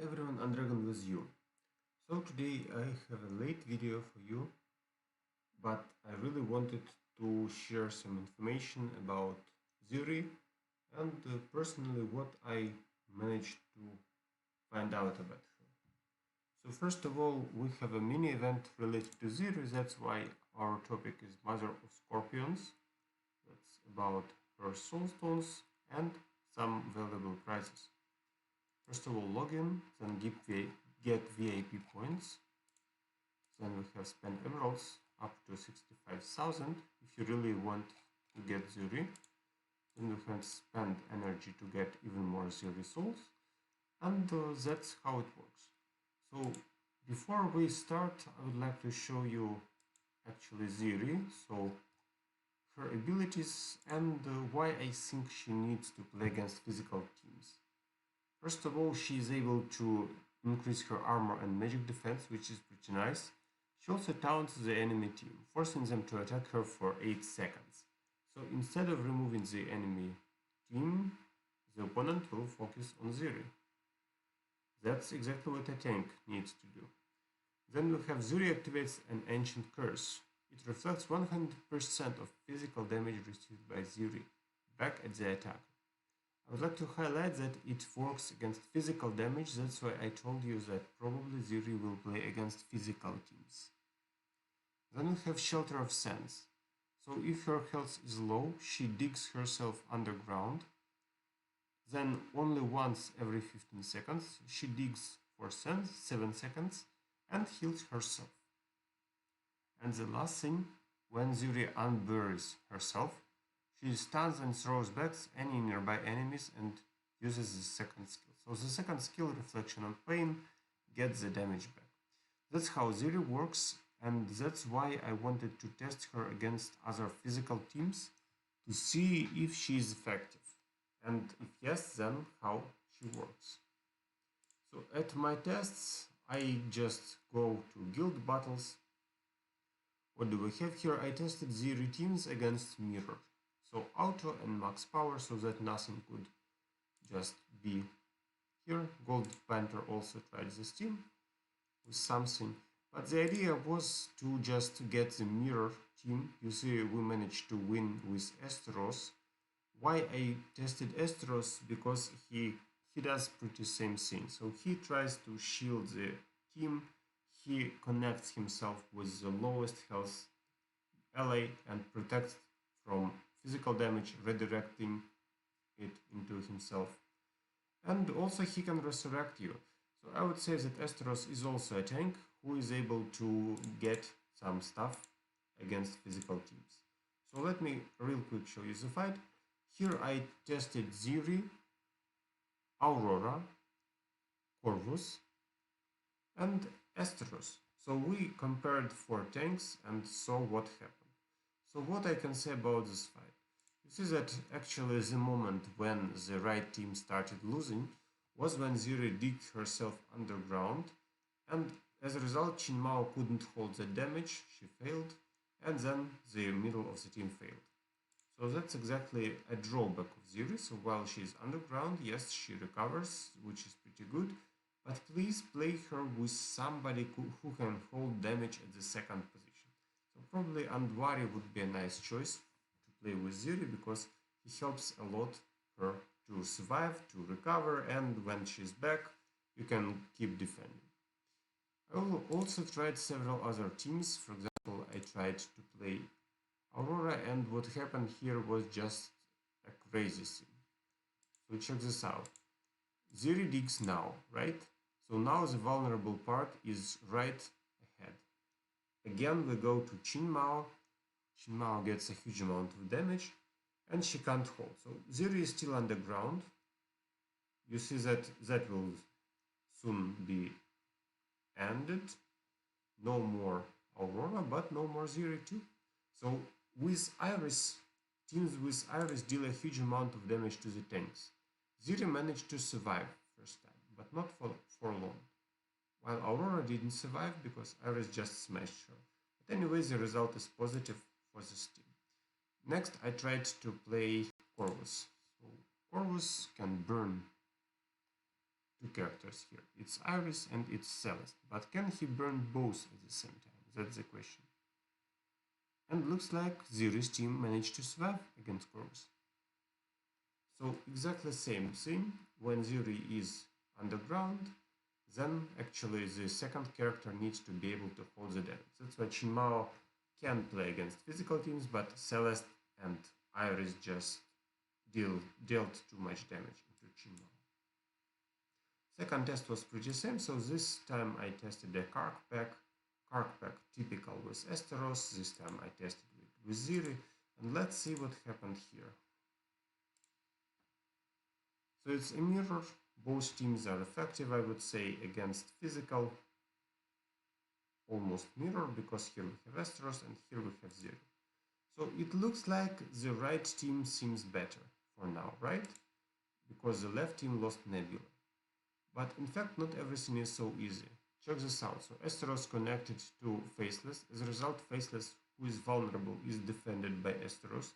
everyone, and Dragon with you. So today I have a late video for you, but I really wanted to share some information about Ziri and personally what I managed to find out about her. So first of all, we have a mini event related to Ziri. That's why our topic is Mother of Scorpions. That's about her soulstones and some valuable prizes. First of all, login, then get VIP points. Then we have spend emeralds up to 65,000 if you really want to get Ziri. Then we have spend energy to get even more Ziri souls. And that's how it works. So before we start, I would like to show you actually Ziri. So her abilities and why I think she needs to play against physical teams. First of all, she is able to increase her armor and magic defense, which is pretty nice. She also taunts the enemy team, forcing them to attack her for 8 seconds. So instead of removing the enemy team, the opponent will focus on Ziri. That's exactly what a tank needs to do. Then we have Ziri activates an ancient curse. It reflects 100% of physical damage received by Ziri back at the attacker. I would like to highlight that it works against physical damage, that's why I told you that probably Ziri will play against physical teams. Then we have Shelter of Sands. So if her health is low, she digs herself underground. Then only once every 15 seconds, she digs for 7 seconds and heals herself. And the last thing, when Ziri unburies herself, she stuns and throws back any nearby enemies and uses the second skill. So the second skill, Reflection on Pain, gets the damage back. That's how Ziri works, and that's why I wanted to test her against other physical teams to see if she is effective. And if yes, then how she works. So at my tests, I just go to guild battles. What do we have here? I tested Ziri teams against Mirror. So auto and max power, so that nothing could just be here. Gold Panther also tried this team with something. But the idea was to just get the mirror team. You see, we managed to win with Astaroth. Why I tested Astaroth? Because he does pretty same thing. So he tries to shield the team. He connects himself with the lowest health ally and protects from physical damage, redirecting it into himself. And also he can resurrect you. So I would say that Astaroth is also a tank who is able to get some stuff against physical teams. So let me real quick show you the fight. Here I tested Ziri, Aurora, Corvus, and Astaroth. So we compared 4 tanks and saw what happened. So what I can say about this fight? You see that actually the moment when the right team started losing was when Ziri digged herself underground, and as a result Qin Mao couldn't hold the damage, she failed, and then the middle of the team failed. So that's exactly a drawback of Ziri. So while she's underground, yes, she recovers, which is pretty good, but please play her with somebody who can hold damage at the second position. So probably Andwari would be a nice choice to play with Ziri because he helps a lot her to survive, to recover, and when she's back, you can keep defending. I also tried several other teams. For example, I tried to play Aurora, and what happened here was just a crazy thing. So check this out. Ziri digs now, right? So now the vulnerable part is right ahead. Again, we go to Qin Mao. Qin Mao gets a huge amount of damage, and she can't hold. So Ziri is still underground. You see that will soon be ended. No more Aurora, but no more Ziri too. So with Iris, teams with Iris deal a huge amount of damage to the tanks. Ziri managed to survive first time, but not for long. While Aurora didn't survive because Iris just smashed her. But anyway, the result is positive for this team. Next, I tried to play Corvus. So Corvus can burn two characters here. It's Iris and it's Celeste. But can he burn both at the same time? That's the question. And looks like Ziri's team managed to survive against Corvus. So exactly the same thing. When Ziri is underground, then actually the second character needs to be able to hold the damage. That's why Chinmao can play against physical teams, but Celeste and Iris just dealt too much damage into Chinmao. Second test was pretty same, so this time I tested the Kark pack. Kark pack typical with Astaroth. This time I tested it with Ziri, and let's see what happened here. So it's a mirror. Both teams are effective, I would say, against physical. Almost mirror, because here we have Astaroth and here we have Ziri. So it looks like the right team seems better for now, right? Because the left team lost Nebula. But in fact, not everything is so easy. Check this out. So Astaroth connected to Faceless. As a result, Faceless, who is vulnerable, is defended by Astaroth.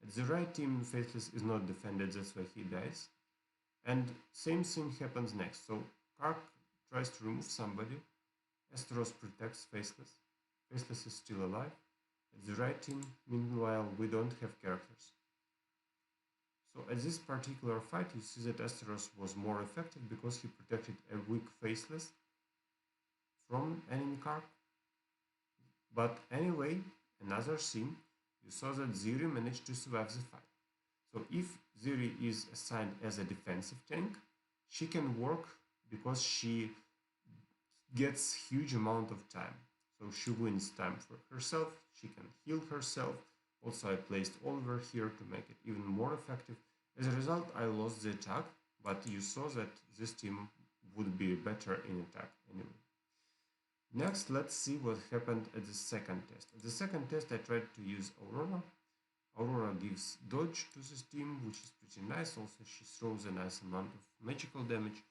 At the right team, Faceless is not defended, that's why he dies. And same thing happens next. So Kark tries to remove somebody. Astaroth protects Faceless. Faceless is still alive. At the right team, meanwhile, we don't have characters. So at this particular fight, you see that Astaroth was more effective because he protected a weak Faceless from enemy Kark. But anyway, another thing, you saw that Ziri managed to survive the fight. So if Ziri is assigned as a defensive tank, she can work because she gets huge amount of time. So she wins time for herself, she can heal herself. Also I placed Oliver here to make it even more effective. As a result, I lost the attack, but you saw that this team would be better in attack anyway. Next, let's see what happened at the second test. At the second test, I tried to use Aurora. Aurora gives dodge to this team, which is pretty nice. Also, she throws a nice amount of magical damage,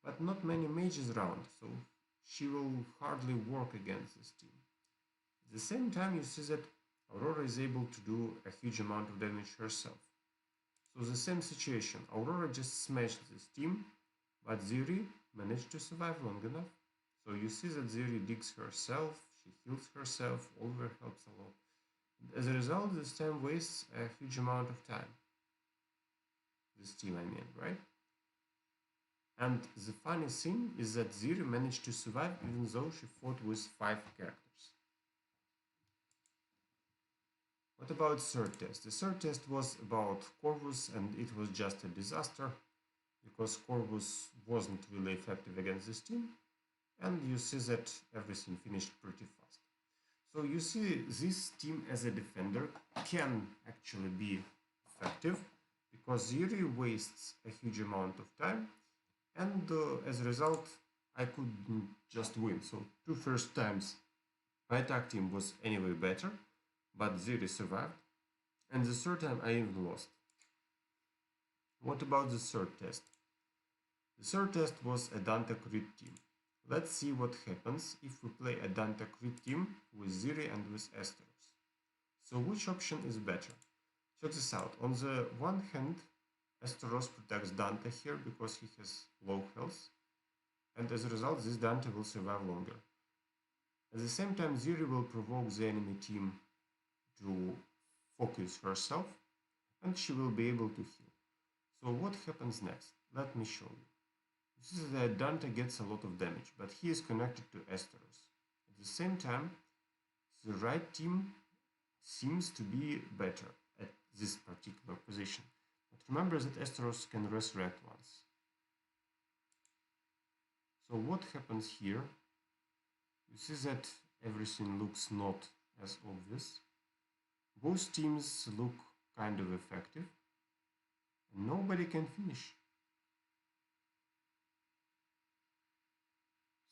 but not many mages around, so she will hardly work against this team. At the same time, you see that Aurora is able to do a huge amount of damage herself. So the same situation, Aurora just smashed this team, but Ziri managed to survive long enough. So you see that Ziri digs herself, she heals herself, Oliver helps a lot. As a result, this time wastes a huge amount of time. This team, I mean, right? And the funny thing is that Ziri managed to survive even though she fought with 5 characters. What about third test? The third test was about Corvus, and it was just a disaster because Corvus wasn't really effective against this team, and you see that everything finished pretty fast. So you see this team as a defender can actually be effective because Ziri wastes a huge amount of time, and as a result I couldn't just win. So 2 first times my attack team was anyway better, but Ziri survived, and the third time I even lost. What about the third test? The third test was a Dante crit team. Let's see what happens if we play a Dante crit team with Ziri and with Astaroth. So which option is better? Check this out. On the one hand, Astaroth protects Dante here because he has low health, and as a result this Dante will survive longer. At the same time, Ziri will provoke the enemy team to focus herself, and she will be able to heal. So what happens next? Let me show you. This is that Dante gets a lot of damage, but he is connected to Astaroth. At the same time, the right team seems to be better at this particular position. But remember that Astaroth can resurrect once. So what happens here? You see that everything looks not as obvious. Both teams look kind of effective, and nobody can finish.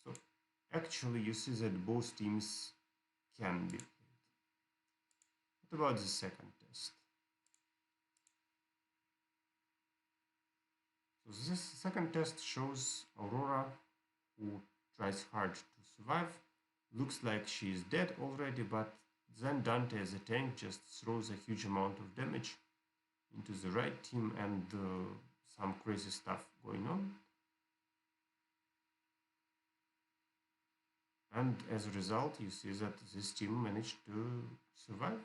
So actually you see that both teams can be played. What about the second test? So this second test shows Aurora, who tries hard to survive. Looks like she is dead already, but then Dante as a tank just throws a huge amount of damage into the right team, and some crazy stuff going on. And as a result, you see that this team managed to survive.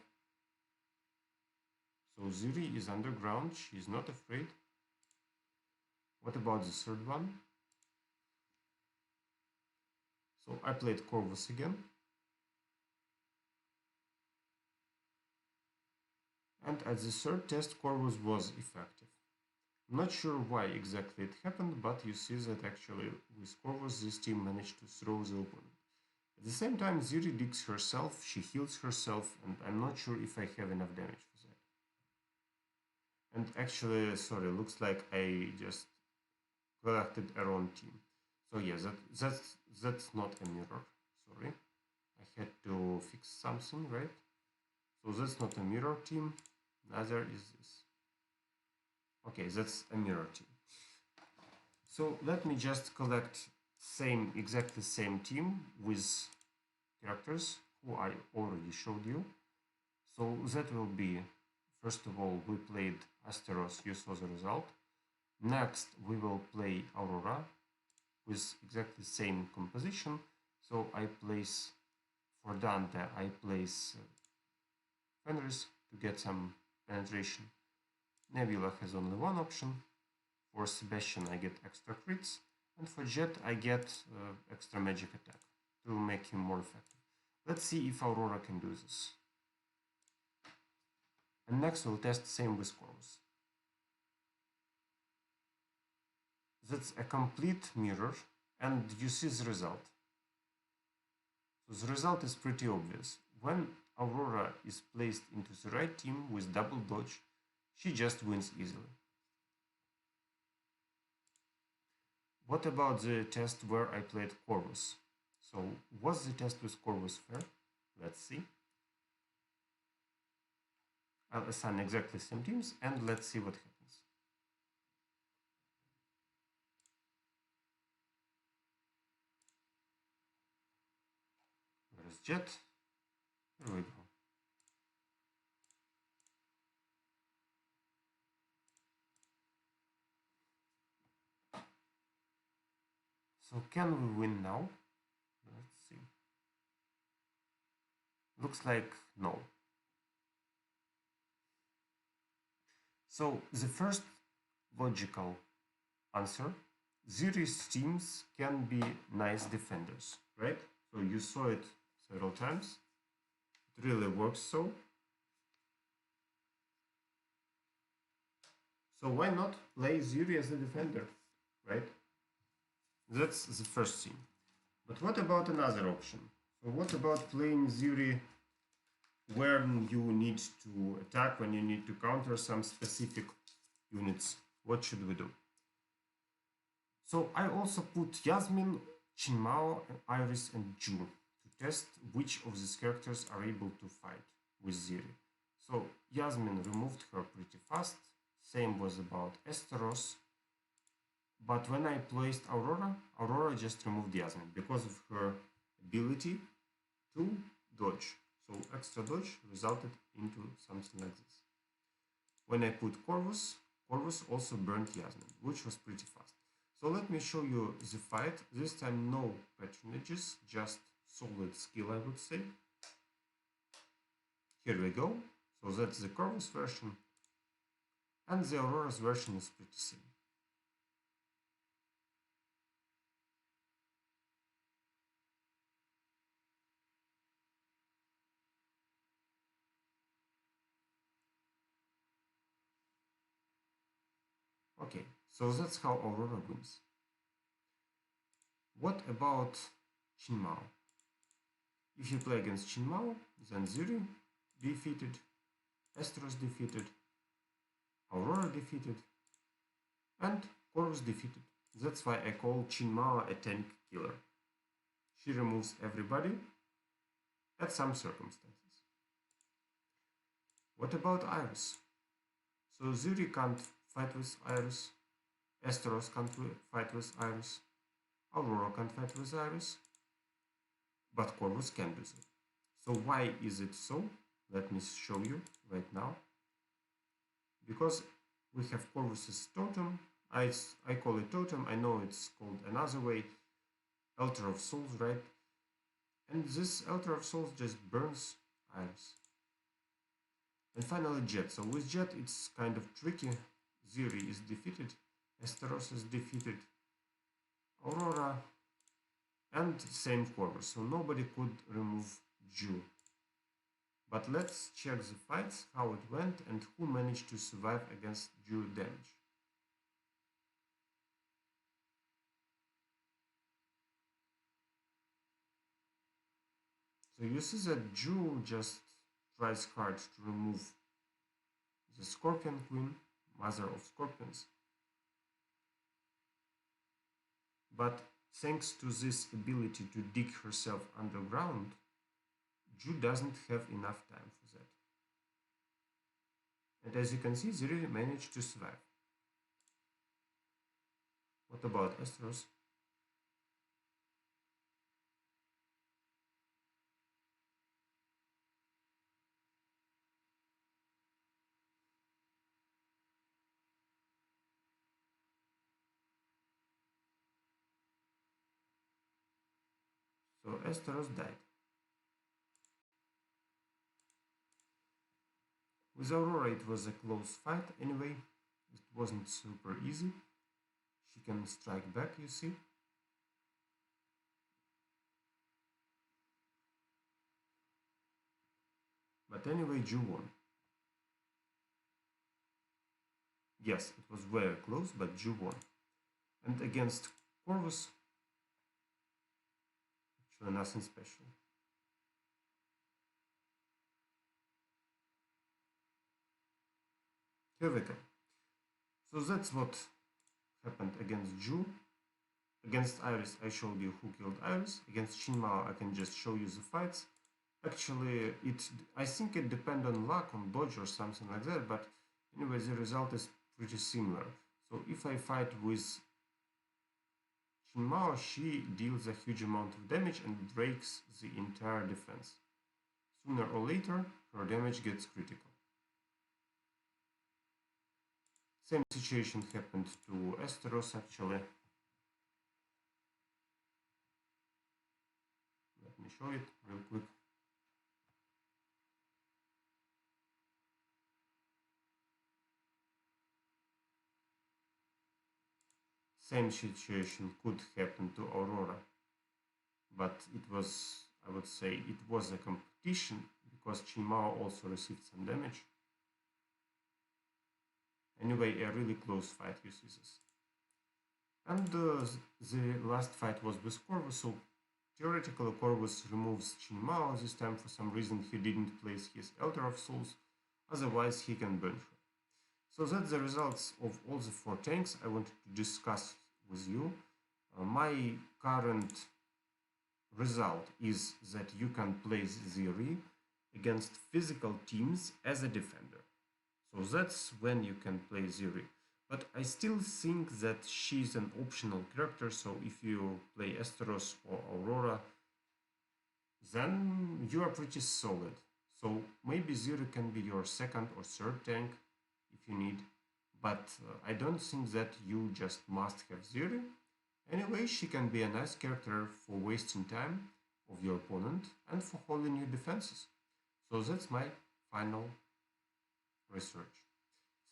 So Ziri is underground, she is not afraid. What about the third one? So I played Corvus again. And at the third test, Corvus was effective. I'm not sure why exactly it happened, but you see that actually with Corvus this team managed to throw the opponent. At the same time, Ziri digs herself, she heals herself, and I'm not sure if I have enough damage for that. And actually, sorry, looks like I just collected a wrong team. So yeah, that's not a mirror, sorry. I had to fix something, right? So that's not a mirror team, neither is this. Okay, that's a mirror team. So let me just collect exactly same team with characters who I already showed you. So that will be, first of all, we played Astaroth, you saw the result. Next, we will play Aurora with exactly same composition. So I place, for Dante, I place Fenris to get some penetration. Nebula has only one option. For Sebastian, I get extra crits. And for Jet, I get extra magic attack to make him more effective. Let's see if Aurora can do this. And next we'll test same with Corvus. That's a complete mirror, and you see the result. So the result is pretty obvious. When Aurora is placed into the right team with double dodge, she just wins easily. What about the test where I played Corvus? So was the test with Corvus fair? Let's see. I'll assign exactly same teams and let's see what happens. Where is Jet? Here we go. So can we win now? Let's see. Looks like no. So the first logical answer, Ziri's teams can be nice defenders, right? So you saw it several times. It really works so. So why not play Ziri as a defender, right? That's the first thing. But what about another option? So what about playing Ziri when you need to attack, when you need to counter some specific units? What should we do? So I also put Yasmin, Chinmao, Iris and Ju to test which of these characters are able to fight with Ziri. So Yasmin removed her pretty fast. Same was about Astaroth. But when I placed Aurora, Aurora just removed Yasmin because of her ability to dodge. So extra dodge resulted into something like this. When I put Corvus, Corvus also burnt Yasmin, which was pretty fast. So let me show you the fight. This time no patronages, just solid skill, I would say. Here we go. So that's the Corvus version. And the Aurora's version is pretty same. Okay, so that's how Aurora wins. What about Chinmao? If you play against Chinmao, then Ziri defeated, Astaroth defeated, Aurora defeated, and Corvus defeated. That's why I call Chinmao a tank killer. She removes everybody at some circumstances. What about Iris? So Ziri can't fight with Iris, Astaroth can't fight with Iris, Aurora can't fight with Iris, but Corvus can do so. So why is it so? Let me show you right now. Because we have Corvus's totem. I call it totem. I know it's called another way. Altar of Souls, right? And this Altar of Souls just burns Iris. And finally Jet. So with Jet it's kind of tricky. Ziri is defeated, Astaroth is defeated, Aurora, and same Corvus. So nobody could remove Jew. But let's check the fights, how it went, and who managed to survive against Jew damage. So you see that Jew just tries hard to remove the Scorpion Queen, Mother of Scorpions. But thanks to this ability to dig herself underground, Jew doesn't have enough time for that. And as you can see, Ziri managed to survive. What about Astaroth? So Astaroth died. With Aurora it was a close fight anyway. It wasn't super easy. She can strike back, you see. But anyway, Jew won. Yes, it was very close, but Jew won. And against Corvus, actually nothing special. Here we go. So that's what happened against Jew. Against Iris, I showed you who killed Iris. Against Shinmao, I can just show you the fights. Actually, I think it depends on luck, on dodge or something like that, but anyway, the result is pretty similar. So if I fight with Shinmao, she deals a huge amount of damage and breaks the entire defense. Sooner or later, her damage gets critical. Same situation happened to Astaroth actually. Let me show it real quick. Same situation could happen to Aurora, but it was, I would say, it was a competition because Chimao also received some damage. Anyway, a really close fight, you see this. And the last fight was with Corvus, so theoretically Corvus removes Chinmao. This time for some reason he didn't place his Elder of Souls, otherwise he can burn her. So that's the results of all the 4 tanks I wanted to discuss with you. My current result is that you can place Ziri against physical teams as a defender. So that's when you can play Ziri. But I still think that she's an optional character, so if you play Astaroth or Aurora, then you are pretty solid. So maybe Ziri can be your second or third tank if you need, but I don't think that you just must have Ziri. Anyway, she can be a nice character for wasting time of your opponent and for holding your defenses. So that's my final research.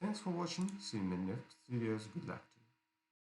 Thanks for watching, see you in the next videos, good luck.